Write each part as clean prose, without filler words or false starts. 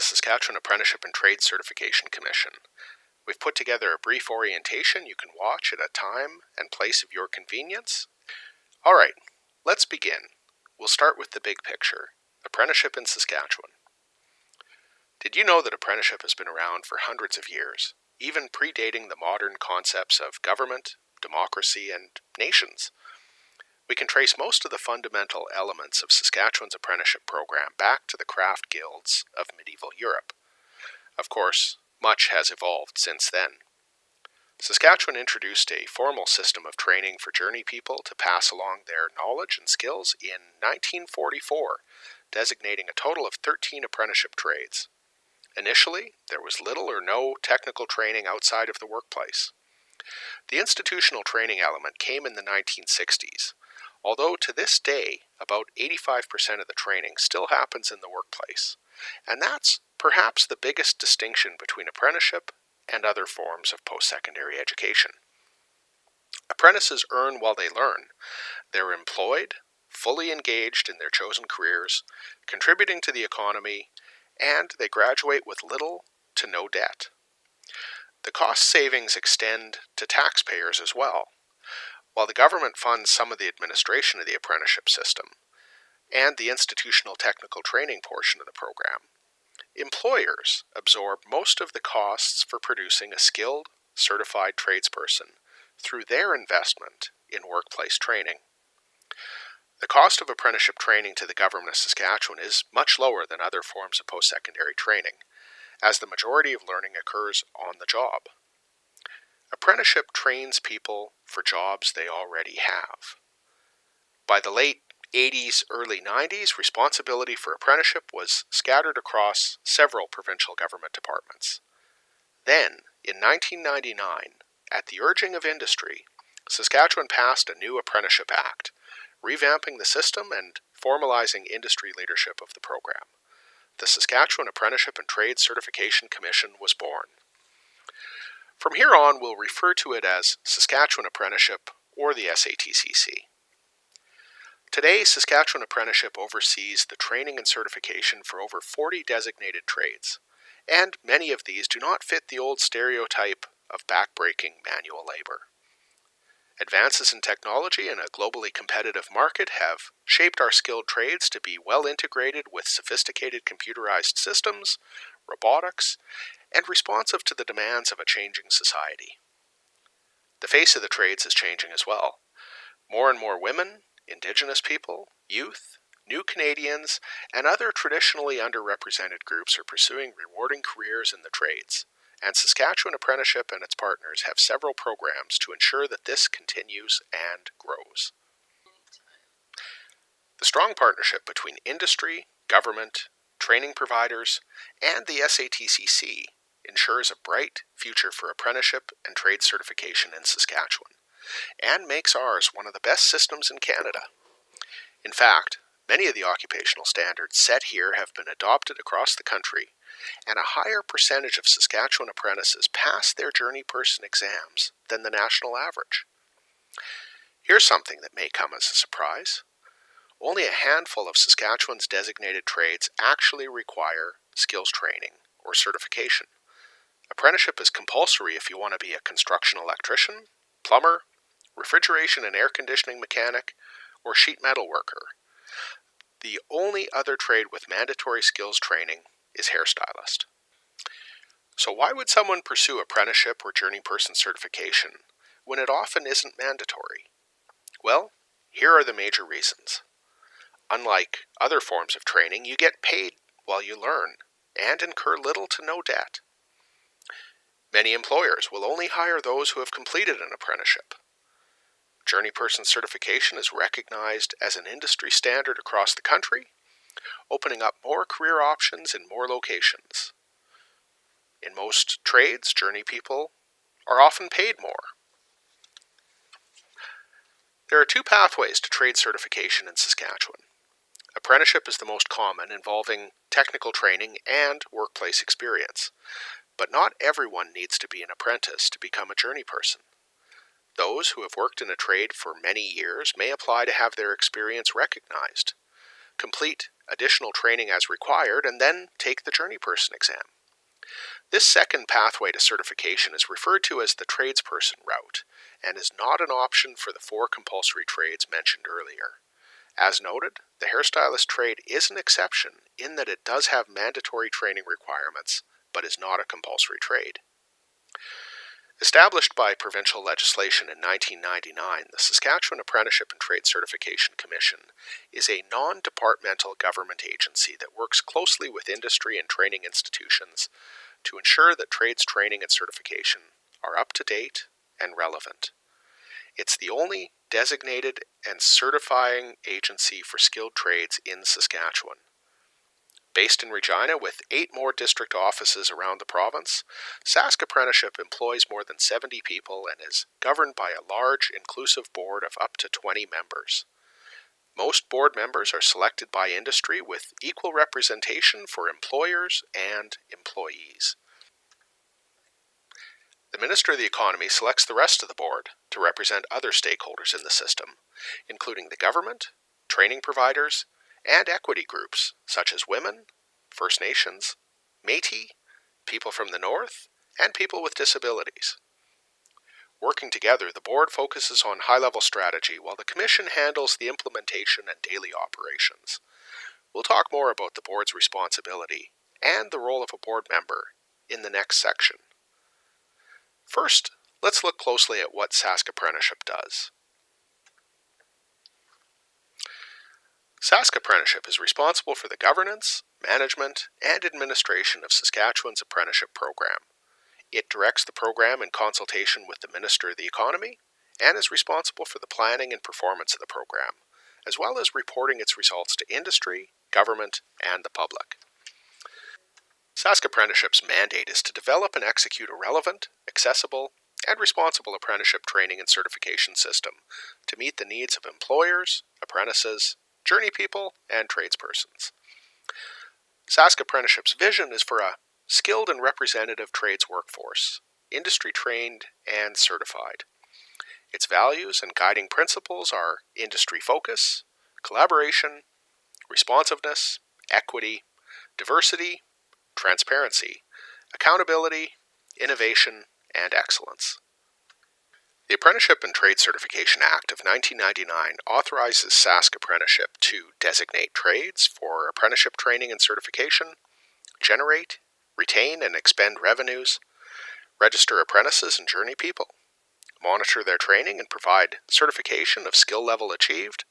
the Saskatchewan Apprenticeship and Trade Certification Commission. We've put together a brief orientation you can watch at a time and place of your convenience. All right, let's begin. We'll start with the big picture, apprenticeship in Saskatchewan. Did you know that apprenticeship has been around for hundreds of years, even predating the modern concepts of government, democracy, and nations? We can trace most of the fundamental elements of Saskatchewan's apprenticeship program back to the craft guilds of medieval Europe. Of course, much has evolved since then. Saskatchewan introduced a formal system of training for journey people to pass along their knowledge and skills in 1944, designating a total of 13 apprenticeship trades. Initially, there was little or no technical training outside of the workplace. The institutional training element came in the 1960s, although to this day, about 85% of the training still happens in the workplace, and that's perhaps the biggest distinction between apprenticeship and other forms of post-secondary education. Apprentices earn while they learn. They're employed, fully engaged in their chosen careers, contributing to the economy, and they graduate with little to no debt. The cost savings extend to taxpayers as well. While the government funds some of the administration of the apprenticeship system and the institutional technical training portion of the program, employers absorb most of the costs for producing a skilled, certified tradesperson through their investment in workplace training. The cost of apprenticeship training to the government of Saskatchewan is much lower than other forms of post-secondary training, as the majority of learning occurs on the job. Apprenticeship trains people for jobs they already have. By the late 80s, early 90s, responsibility for apprenticeship was scattered across several provincial government departments. Then, in 1999, at the urging of industry, Saskatchewan passed a new Apprenticeship Act, revamping the system and formalizing industry leadership of the program. The Saskatchewan Apprenticeship and Trade Certification Commission was born. From here on, we'll refer to it as Saskatchewan Apprenticeship or the SATCC. Today, Saskatchewan Apprenticeship oversees the training and certification for over 40 designated trades, and many of these do not fit the old stereotype of backbreaking manual labor. Advances in technology and a globally competitive market have shaped our skilled trades to be well integrated with sophisticated computerized systems, robotics, and responsive to the demands of a changing society. The face of the trades is changing as well. More and more women, Indigenous people, youth, new Canadians, and other traditionally underrepresented groups are pursuing rewarding careers in the trades, and Saskatchewan Apprenticeship and its partners have several programs to ensure that this continues and grows. The strong partnership between industry, government, training providers, and the SATCC ensures a bright future for apprenticeship and trade certification in Saskatchewan, and makes ours one of the best systems in Canada. In fact, many of the occupational standards set here have been adopted across the country, and a higher percentage of Saskatchewan apprentices pass their journey person exams than the national average. Here's something that may come as a surprise. Only a handful of Saskatchewan's designated trades actually require skills training or certification. Apprenticeship is compulsory if you want to be a construction electrician, plumber, refrigeration and air conditioning mechanic, or sheet metal worker. The only other trade with mandatory skills training is hairstylist. So why would someone pursue apprenticeship or journey person certification when it often isn't mandatory? Well, here are the major reasons. Unlike other forms of training, you get paid while you learn and incur little to no debt. Many employers will only hire those who have completed an apprenticeship. Journey person certification is recognized as an industry standard across the country, opening up more career options in more locations. In most trades, journey people are often paid more. There are two pathways to trade certification in Saskatchewan. Apprenticeship is the most common, involving technical training and workplace experience. But not everyone needs to be an apprentice to become a journey person. Those who have worked in a trade for many years may apply to have their experience recognized. Complete additional training as required, and then take the journeyperson exam. This second pathway to certification is referred to as the tradesperson route and is not an option for the 4 compulsory trades mentioned earlier. As noted, the hairstylist trade is an exception in that it does have mandatory training requirements, but is not a compulsory trade. Established by provincial legislation in 1999, the Saskatchewan Apprenticeship and Trade Certification Commission is a non-departmental government agency that works closely with industry and training institutions to ensure that trades training and certification are up to date and relevant. It's the only designated and certifying agency for skilled trades in Saskatchewan. Based in Regina with 8 more district offices around the province, Sask Apprenticeship employs more than 70 people and is governed by a large, inclusive board of up to 20 members. Most board members are selected by industry with equal representation for employers and employees. The Minister of the Economy selects the rest of the board to represent other stakeholders in the system, including the government, training providers, and equity groups such as women, First Nations, Métis, people from the North, and people with disabilities. Working together, the board focuses on high-level strategy while the Commission handles the implementation and daily operations. We'll talk more about the board's responsibility and the role of a board member in the next section. First, let's look closely at what Sask Apprenticeship does. Sask Apprenticeship is responsible for the governance, management, and administration of Saskatchewan's apprenticeship program. It directs the program in consultation with the Minister of the Economy and is responsible for the planning and performance of the program, as well as reporting its results to industry, government, and the public. Sask Apprenticeship's mandate is to develop and execute a relevant, accessible, and responsible apprenticeship training and certification system to meet the needs of employers, apprentices, journey people, and tradespersons. Sask Apprenticeship's vision is for a skilled and representative trades workforce, industry-trained and certified. Its values and guiding principles are industry focus, collaboration, responsiveness, equity, diversity, transparency, accountability, innovation, and excellence. The Apprenticeship and Trade Certification Act of 1999 authorizes Sask Apprenticeship to designate trades for apprenticeship training and certification, generate, retain, and expend revenues, register apprentices and journey people, monitor their training and provide certification of skill level achieved,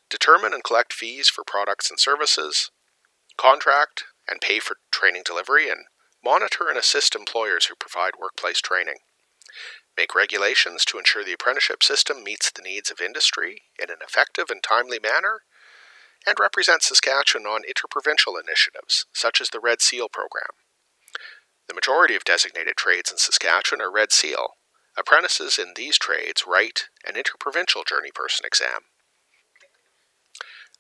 determine and collect fees for products and services, contract and pay for training delivery, and monitor and assist employers who provide workplace training. Make regulations to ensure the apprenticeship system meets the needs of industry in an effective and timely manner, and represent Saskatchewan on interprovincial initiatives, such as the Red Seal program. The majority of designated trades in Saskatchewan are Red Seal. Apprentices in these trades write an interprovincial journeyperson exam.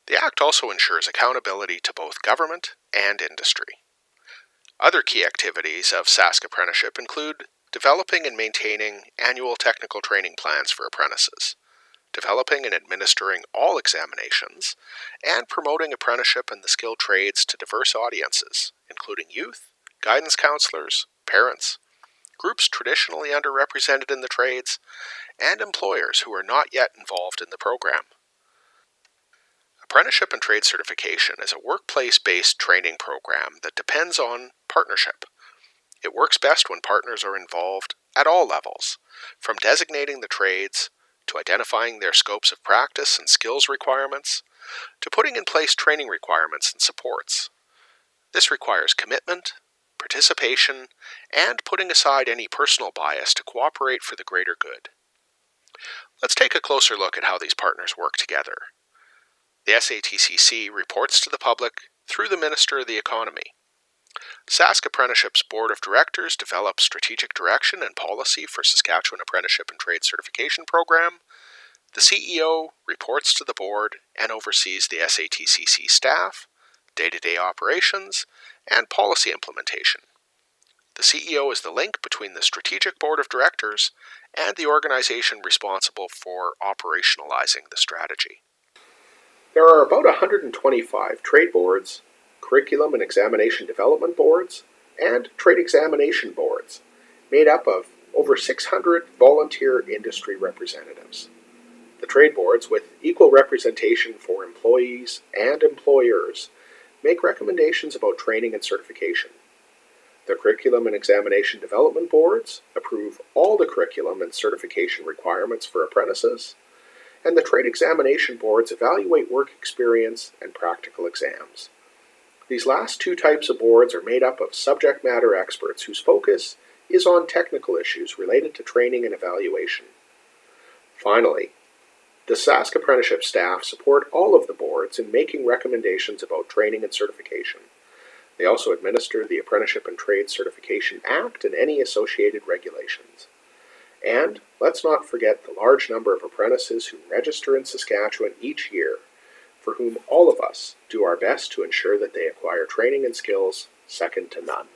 The Act also ensures accountability to both government and industry. Other key activities of Sask Apprenticeship include developing and maintaining annual technical training plans for apprentices, developing and administering all examinations, and promoting apprenticeship and the skilled trades to diverse audiences, including youth, guidance counselors, parents, groups traditionally underrepresented in the trades, and employers who are not yet involved in the program. Apprenticeship and Trade Certification is a workplace-based training program that depends on partnership. It works best when partners are involved at all levels, from designating the trades, to identifying their scopes of practice and skills requirements, to putting in place training requirements and supports. This requires commitment, participation, and putting aside any personal bias to cooperate for the greater good. Let's take a closer look at how these partners work together. The SATCC reports to the public through the Minister of the Economy. Sask Apprenticeship's Board of Directors develops strategic direction and policy for Saskatchewan Apprenticeship and Trade Certification Program. The CEO reports to the board and oversees the SATCC staff, day-to-day operations, and policy implementation. The CEO is the link between the strategic board of directors and the organization responsible for operationalizing the strategy. There are about 125 trade boards, curriculum and examination development boards, and trade examination boards, made up of over 600 volunteer industry representatives. The trade boards, with equal representation for employees and employers, make recommendations about training and certification. The curriculum and examination development boards approve all the curriculum and certification requirements for apprentices, and the trade examination boards evaluate work experience and practical exams. These last two types of boards are made up of subject matter experts whose focus is on technical issues related to training and evaluation. Finally, the Sask Apprenticeship staff support all of the boards in making recommendations about training and certification. They also administer the Apprenticeship and Trade Certification Act and any associated regulations. And let's not forget the large number of apprentices who register in Saskatchewan each year, for whom all of us do our best to ensure that they acquire training and skills second to none.